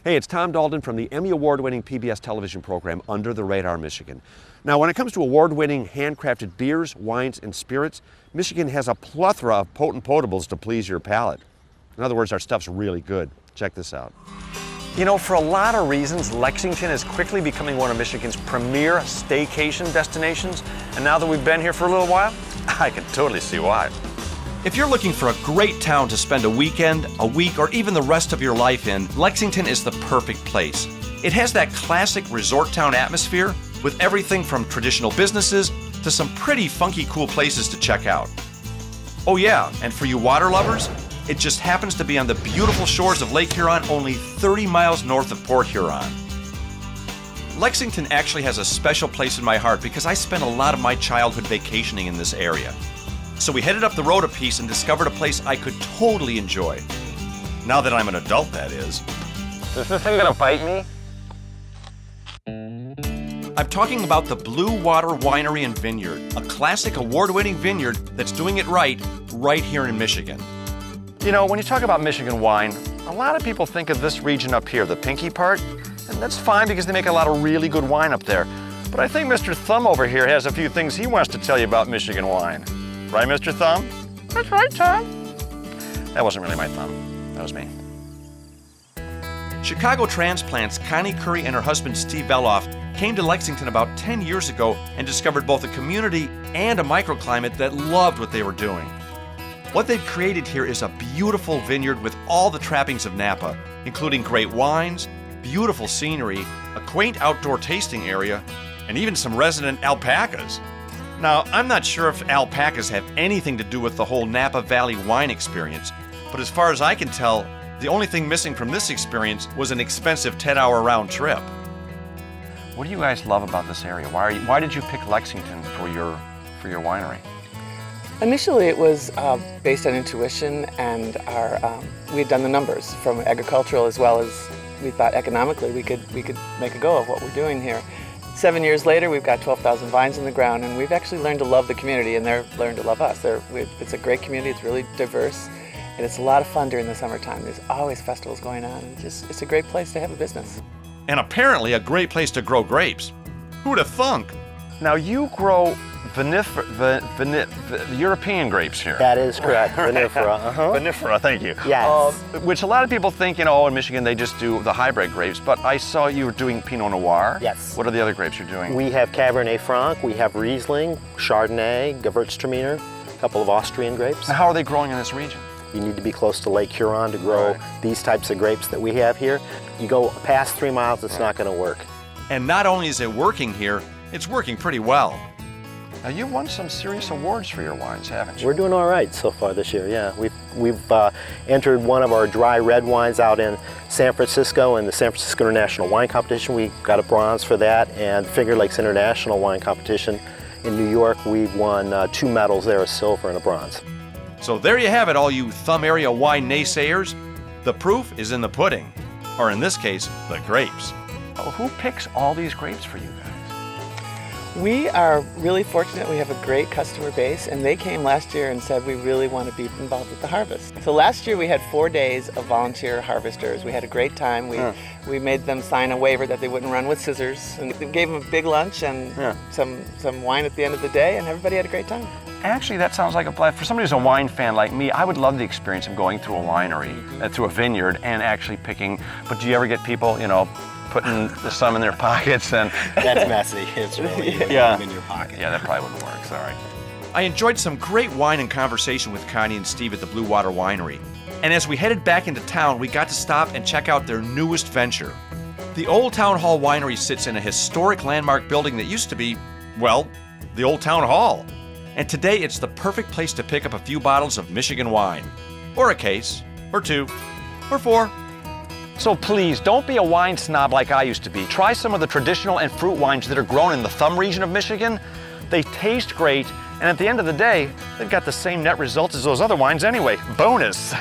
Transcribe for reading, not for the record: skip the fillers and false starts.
Hey, it's Tom Dalton from the Emmy Award-winning PBS television program Under the Radar, Michigan. Now, when it comes to award-winning handcrafted beers, wines, and spirits, Michigan has a plethora of potent potables to please your palate. In other words, our stuff's really good. Check this out. You know, for a lot of reasons, Lexington is quickly becoming one of Michigan's premier staycation destinations. And now that we've been here for a little while, I can totally see why. If you're looking for a great town to spend a weekend, a week, or even the rest of your life in, Lexington is the perfect place. It has that classic resort town atmosphere with everything from traditional businesses to some pretty funky cool places to check out. Oh yeah, and for you water lovers, it just happens to be on the beautiful shores of Lake Huron, only 30 miles north of Port Huron. Lexington actually has a special place in my heart because I spent a lot of my childhood vacationing in this area. So we headed up the road a piece and discovered a place I could totally enjoy. Now that I'm an adult, that is. Is this thing gonna bite me? I'm talking about the Blue Water Winery and Vineyard, a classic award-winning vineyard that's doing it right here in Michigan. You know, when you talk about Michigan wine, a lot of people think of this region up here, the pinky part, and that's fine because they make a lot of really good wine up there. But I think Mr. Thumb over here has a few things he wants to tell you about Michigan wine. Right, Mr. Thumb? That's right, Tom. That wasn't really my thumb. That was me. Chicago transplants Connie Curry and her husband Steve Beloff came to Lexington about 10 years ago and discovered both a community and a microclimate that loved what they were doing. What they've created here is a beautiful vineyard with all the trappings of Napa, including great wines, beautiful scenery, a quaint outdoor tasting area, and even some resident alpacas. Now, I'm not sure if alpacas have anything to do with the whole Napa Valley wine experience, but as far as I can tell, the only thing missing from this experience was an expensive 10-hour round trip. What do you guys love about this area? Why did you pick Lexington for your winery? Initially, it was based on intuition, and we had done the numbers from agricultural as well as we thought economically we could make a go of what we're doing here. 7 years later, we've got 12,000 vines in the ground, and we've actually learned to love the community, and they've learned to love us. It's a great community. It's really diverse, and it's a lot of fun during the summertime. There's always festivals going on, and it's a great place to have a business. And apparently a great place to grow grapes. Who'd have thunk? Now, you grow European grapes here. That is correct, vinifera. Vinifera, thank you. Yes. Which a lot of people think, you know, in Michigan they just do the hybrid grapes, but I saw you were doing pinot noir. Yes. What are the other grapes you're doing? We have Cabernet Franc, we have Riesling, Chardonnay, Gewürztraminer, a couple of Austrian grapes. Now, how are they growing in this region? You need to be close to Lake Huron to grow these types of grapes that we have here. You go past 3 miles, it's not going to work. And not only is it working here, it's working pretty well. Now, you've won some serious awards for your wines, haven't you? We're doing all right so far this year, yeah. We've entered one of our dry red wines out in San Francisco in the San Francisco International Wine Competition. We got a bronze for that, and Finger Lakes International Wine Competition in New York, we've won 2 medals there, a silver and a bronze. So there you have it, all you Thumb area wine naysayers. The proof is in the pudding, or in this case, the grapes. Oh, who picks all these grapes for you guys? We are really fortunate. We have a great customer base, and they came last year and said we really want to be involved with the harvest. So last year we had 4 days of volunteer harvesters. We had a great time. We made them sign a waiver that they wouldn't run with scissors, and we gave them a big lunch and some wine at the end of the day, and everybody had a great time. Actually, that sounds like a blast. For somebody who's a wine fan like me, I would love the experience of going through a winery, through a vineyard, and actually picking. But do you ever get people, you know, putting some in their pockets and? That's messy. It's really in your pocket. Yeah, that probably wouldn't work. Sorry. I enjoyed some great wine and conversation with Connie and Steve at the Blue Water Winery. And as we headed back into town, we got to stop and check out their newest venture. The Old Town Hall Winery sits in a historic landmark building that used to be, well, the Old Town Hall. And today it's the perfect place to pick up a few bottles of Michigan wine. Or a case, or 2, or 4. So please, don't be a wine snob like I used to be. Try some of the traditional and fruit wines that are grown in the Thumb region of Michigan. They taste great, and at the end of the day, they've got the same net results as those other wines anyway. Bonus.